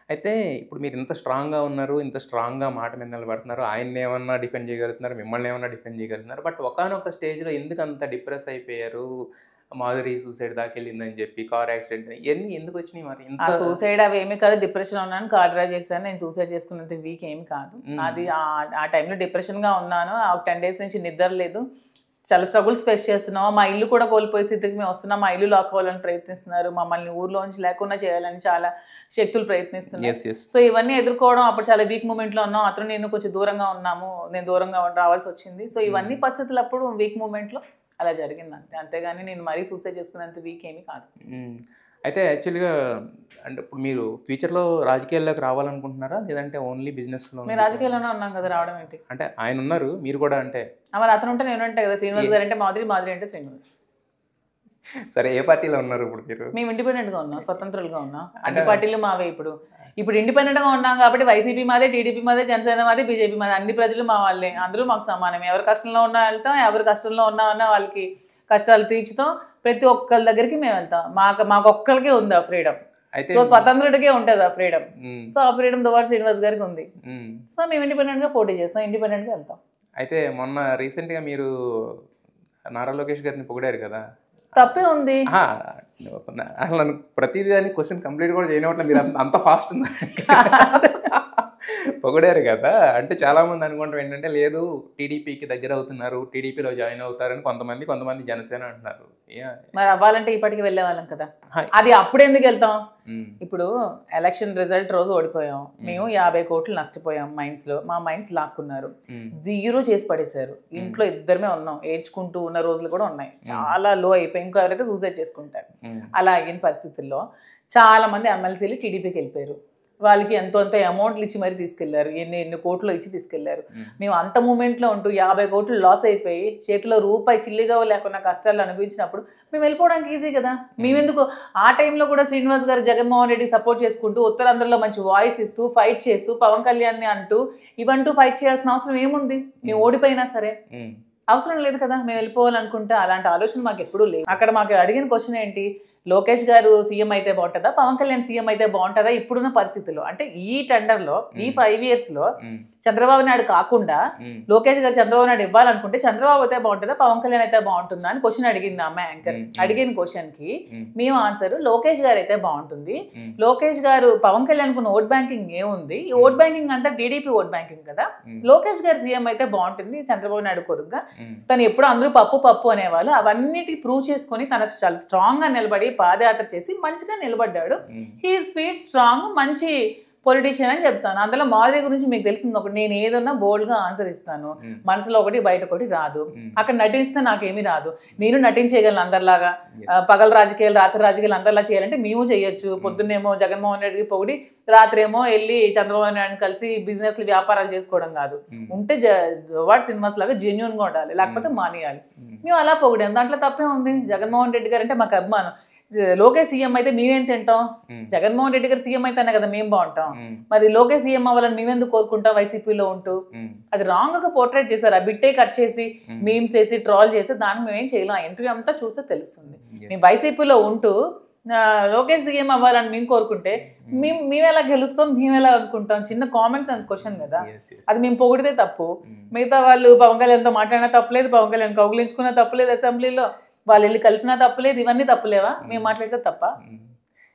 అయితే ఇప్పుడు మీరు ఇంత స్ట్రాంగ్‌గా ఉన్నారు. ఇంత స్ట్రాంగ్‌గా మాట మీద నిలబడుతున్నారు. ఆయన్నేమన్నా డిఫెండ్ చేయగలుగుతున్నారు. మిమ్మల్ని ఏమన్నా డిఫెండ్ చేయగలుగుతున్నారు. బట్ ఒకానొక స్టేజ్‌లో ఎందుకంత డిప్రెస్ అయిపోయారు? మాధురి సూసైడ్ దాకెళ్ళిందని చెప్పి, కార్ యాక్సిడెంట్ ఇయన్నీ ఎందుకొచ్చినాయి మరి? ఆ ఇంత సూసైడ్ అవేమి కాదు. డిప్రెషన్‌లో ఉన్నాను. కార్ డ్రైవ్ చేశాను. నేను సూసైడ్ చేసుకున్నంత వీక్ ఏమి కాదు. అది ఆ టైంలో డిప్రెషన్‌గా ఉన్నాను. ఒక 10 డేస్ నుంచి నిద్ర లేదు. చాలా స్ట్రగుల్స్ ఫేస్ చేస్తున్నాం. మా ఇల్లు కూడా కోల్పోయే స్థితికి మేము వస్తున్నాం. మా ఇల్లు లాక్కోవాలని ప్రయత్నిస్తున్నారు. మమ్మల్ని ఊర్లోంచి లేకుండా చేయాలని చాలా శక్తులు ప్రయత్నిస్తున్నాయి. యెస్. యెస్. సో ఇవన్నీ ఎదుర్కోవడం అప్పుడు చాలా వీక్ మూమెంట్‌లో ఉన్నాం. అతను నేను కొంచెం దూరంగా ఉన్నాము. నేను దూరంగా రావాల్సి వచ్చింది. సో ఇవన్నీ పరిస్థితులు అప్పుడు వీక్ మూమెంట్‌లో అలా జరిగింది అంతే. అంతేగాని నేను మరీ సూసైడ్ చేసుకునేంత వీక్ ఏమీ కాదు. అయితే యాక్చువల్‌గా అంటే ఇప్పుడు మీరు ఫ్యూచర్‌లో రాజకీయాల్లోకి రావాలనుకుంటున్నారా? లేదంటే ఓన్లీ బిజినెస్‌లో మేము రాజకీయాల్లోనే ఉన్నాం కదా! రావడం ఏంటి? అంటే ఆయనున్నారు. మీరు కూడా అంటే మరి అతను ఉంటే నేను ఉంటా కదా! శ్రీనివాస్ గారు అంటే మాధురి, మాధురి అంటే శ్రీనివాస్. సరే ఏ పార్టీలో ఉన్నారు ఇప్పుడు మీరు? మేము ఇండిపెండెంట్‌గా ఉన్నాం. స్వతంత్రులుగా ఉన్నాం. అన్ని పార్టీలు మావే ఇప్పుడు. ఇప్పుడు ఇండిపెండెంట్‌గా ఉన్నాం కాబట్టి వైసీపీ మాదే, టీడీపీ మాదే, జనసేన మాదే, బీజేపీ మాదే. అన్ని ప్రజలు మా వాళ్ళే. అందరూ మాకు సమానమే. ఎవరు కష్టంలో ఉన్నా వెళ్తాం. ఎవరు కష్టంలో ఉన్నా వాళ్ళకి కష్టాలు తీర్చుతాం. ప్రతి ఒక్కళ్ళ దగ్గరికి మేము వెళ్తాం. మాకొక్కళ్ళకే ఉంది ఆ ఫ్రీడమ్. అయితే సో స్వతంత్రుడికే ఉంటుంది ఆ ఫ్రీడమ్. సో ఆ ఫ్రీడమ్ దువ్వాడ శ్రీనివాస్ గారికి ఉంది. సో మేము ఇండిపెండెంట్‌గా పోటీ చేస్తాం. ఇండిపెండెంట్‌గా వెళ్తాం. అయితే మొన్న రీసెంట్‌గా మీరు నారా లోకేష్ గారిని పొగిడారు కదా! తప్పే ఉంది. అహా! అసలు నన్ను ప్రతిది దానికి క్వెషన్ కంప్లీట్ కూడా చేయనివ్వట్లే. మీరు అంత ఫాస్ట్ ఉన్నారంటే. పొగిడారు కదా! అంటే చాలామంది అనుకోవడం ఏంటంటే, లేదు టీడీపీకి దగ్గర అవుతున్నారు. టీడీపీలో జాయిన్ అవుతారని కొంతమంది జనసేన అంటున్నారు. మరి అవ్వాలంటే ఇప్పటికి వెళ్ళేవాళ్ళం కదా! హాయ్. అది అప్పుడెందుకు వెళ్తాం? ఇప్పుడు ఎలక్షన్ రిజల్ట్ రోజు ఓడిపోయాం. మేము 50 కోట్లు నష్టపోయాం మైండ్స్‌లో. మా మైండ్స్ లాక్కున్నారు. జీరో చేసి పడేశారు. ఇంట్లో ఇద్దరమే ఉన్నాం. ఏడ్చుకుంటూ ఉన్న రోజులు కూడా ఉన్నాయి. చాలా లో అయిపోయి ఇంకో ఎవరైతే సూసైడ్ చేసుకుంటారు. అలా అయిన పరిస్థితుల్లో చాలా మంది ఎమ్మెల్సీలు టీడీపీకి వెళ్ళిపోయారు. వాళ్ళకి ఎంతో అమౌంట్లు ఇచ్చి మరీ తీసుకెళ్లారు. ఎన్ని కోట్లు ఇచ్చి తీసుకెళ్లారు. మేము అంత మూమెంట్లో ఉంటూ 50 కోట్లు లాస్ అయిపోయి చేతిలో రూపాయి చిల్లిగా లేకుండా కష్టాలు అనుభవించినప్పుడు మేము వెళ్ళిపోవడానికి ఈజీ కదా! మేమెందుకు ఆ టైంలో కూడా శ్రీనివాస్ గారు జగన్మోహన్ రెడ్డికి సపోర్ట్ చేసుకుంటూ ఉత్తరాంధ్రలో మంచి వాయిస్ ఇస్తూ ఫైట్ చేస్తూ పవన్ కళ్యాణ్ని అంటూ ఇవంటూ ఫైట్ చేయాల్సిన అవసరం ఏముంది? మేము ఓడిపోయినా సరే అవసరం లేదు కదా! మేము వెళ్ళిపోవాలనుకుంటే అలాంటి ఆలోచన మాకు ఎప్పుడూ లేదు. అక్కడ మాకు అడిగిన క్వశ్చన్ ఏంటి? లోకేష్ గారు సీఎం అయితే బాగుంటుందా? పవన్ కళ్యాణ్ సీఎం అయితే బాగుంటుందా? ఇప్పుడున్న పరిస్థితుల్లో అంటే ఈ టెండర్లో ఈ 5 ఇయర్స్‌లో చంద్రబాబు నాయుడు కాకుండా లోకేష్ గారు చంద్రబాబు నాయుడు ఇవ్వాలనుకుంటే చంద్రబాబు అయితే బాగుంటుందా? పవన్ కళ్యాణ్ అయితే బాగుంటుందా? అని క్వశ్చన్ అడిగింది అమ్మాయి యాంకర్. అడిగిన క్వశ్చన్‌కి మేము ఆన్సర్ లోకేష్ గారు అయితే బాగుంటుంది. లోకేష్ గారు పవన్ కళ్యాణ్ కు ఓట్ బ్యాంకింగ్ ఏముంది? ఈ ఓట్ బ్యాంకింగ్ అంతా టీడీపీ ఓట్ బ్యాంకింగ్ కదా! లోకేష్ గారు సీఎం అయితే బాగుంటుంది. చంద్రబాబు నాయుడు కొడుకుగా తను ఎప్పుడు అందరూ పప్పు అనేవాళ్ళు అవన్నిటి ప్రూవ్ చేసుకొని తన చాలా స్ట్రాంగ్ గా నిలబడి పాదయాత్ర చేసి మంచిగా నిలబడ్డాడు. హీ స్వీట్ స్ట్రాంగ్ మంచి పొలిటీషియన్ అని చెప్తాను. అందులో మాధురి గురించి మీకు తెలిసింది ఒకటి, నేను ఏదన్నా బోల్డ్ గా ఆన్సర్ ఇస్తాను. మనసులో ఒకటి బయట ఒకటి రాదు. అక్కడ నటిస్తే నాకేమీ రాదు. నేను నటించేయగలను అందరిలాగా. పగల రాజకీయాలు రాత్రి రాజకీయాలు అందరిలా చేయాలంటే మేము చేయొచ్చు. పొద్దున్నేమో జగన్మోహన్ రెడ్డికి పొగిడి రాత్రి ఏమో వెళ్ళి చంద్రబాబు నాయుడు కలిసి బిజినెస్లు వ్యాపారాలు చేసుకోవడం కాదు. ఉంటే దువ్వాడ సినిమాస్ లాగా జెన్యూన్ గా ఉండాలి, లేకపోతే మానేయాలి. మేము అలా పొగిడాం. దాంట్లో తప్పే ఉంది. జగన్మోహన్ రెడ్డి గారు అంటే మాకు అభిమానం. లోకేష్ సీఎం అయితే మేమేం తింటాం? జగన్మోహన్ రెడ్డి గారు సీఎం అయితేనే కదా మేము బాగుంటాం. మరి లోకేష్ సీఎం అవ్వాలని మేమెందుకు కోరుకుంటాం వైసీపీలో ఉంటూ? అది రాంగ్ గా పోర్ట్రేట్ చేశారు. ఆ బిట్టే కట్ చేసి మీమ్స్ వేసి ట్రాల్ చేసి దానికి మేమేం చేయలేం. ఆ ఇంటర్వ్యూ అంతా చూస్తే తెలుస్తుంది. మేము వైసీపీలో ఉంటూ లోకేష్ సీఎం అవ్వాలని మేము కోరుకుంటే మేము ఎలా గెలుస్తాం, మేము ఎలా అనుకుంటాం? చిన్న కామెంట్స్ అండ్ క్వశ్చన్ కదా. అది మేము పొగిడితే తప్పు. మిగతా వాళ్ళు పవన్ కళ్యాణ్తో మాట్లాడినా తప్పులేదు, పవన్ కళ్యాణ్ కౌగులించుకున్నా తప్పులేదు, అసెంబ్లీలో వాళ్ళు వెళ్ళి కలిసినా తప్పులేదు. ఇవన్నీ తప్పులేవా? మేము మాట్లాడితే తప్ప?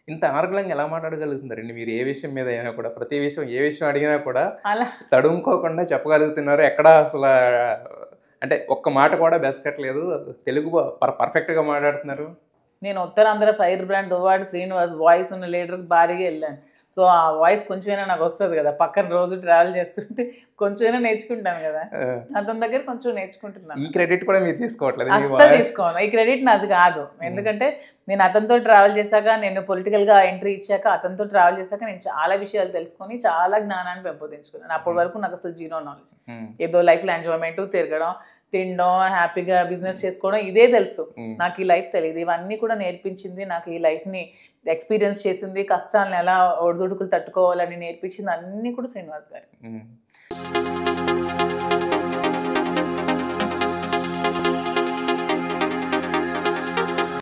ఇంత అనర్గళంగా ఎలా మాట్లాడగలుగుతున్నారండి మీరు? ఏ విషయం మీద అయినా కూడా ప్రతి విషయం ఏ విషయం అడిగినా కూడా అలా తడుముకోకుండా చెప్పగలుగుతున్నారు. ఎక్కడ అసలు అంటే ఒక్క మాట కూడా బెసకట్లేదు. తెలుగు పర్ఫెక్ట్గా మాట్లాడుతున్నారు. నేను Uttarandhra fire brand Duvvada Srinivas voice ఉన్న లీడర్కి భారీగా వెళ్ళాను. సో ఆ వాయిస్ కొంచెమైనా నాకు వస్తుంది కదా. పక్కన రోజు ట్రావెల్ చేస్తుంటే కొంచెమైనా నేర్చుకుంటాను కదా. అతని దగ్గర కొంచెం నేర్చుకుంటున్నాను. ఈ క్రెడిట్ కూడా మీరు తీసుకోవట్లేదు? అస్సలు తీసుకోను. ఈ క్రెడిట్ నాది కాదు. ఎందుకంటే నేను అతనితో ట్రావెల్ చేశాక, నేను పొలిటికల్గా ఎంట్రీ ఇచ్చాక, అతనితో ట్రావెల్ చేశాక నేను చాలా విషయాలు తెలుసుకొని చాలా జ్ఞానాన్ని పెంపొందించుకున్నాను. అప్పటి వరకు నాకు అసలు జీరో నాలెడ్జ్. ఏదో లైఫ్లో ఎంజాయ్మెంట్, తిరగడం, తినడం, హ్యాపీగా బిజినెస్ చేసుకోవడం ఇదే తెలుసు. నాకు ఈ లైఫ్ తెలియదు. ఇవన్నీ కూడా నేర్పించింది నాకు, ఈ లైఫ్ని ఎక్స్పీరియన్స్ చేసింది, కష్టాలను ఎలా ఒడిదుడుకులు తట్టుకోవాలని నేర్పించింది అన్నీ కూడా శ్రీనివాస్ గారు.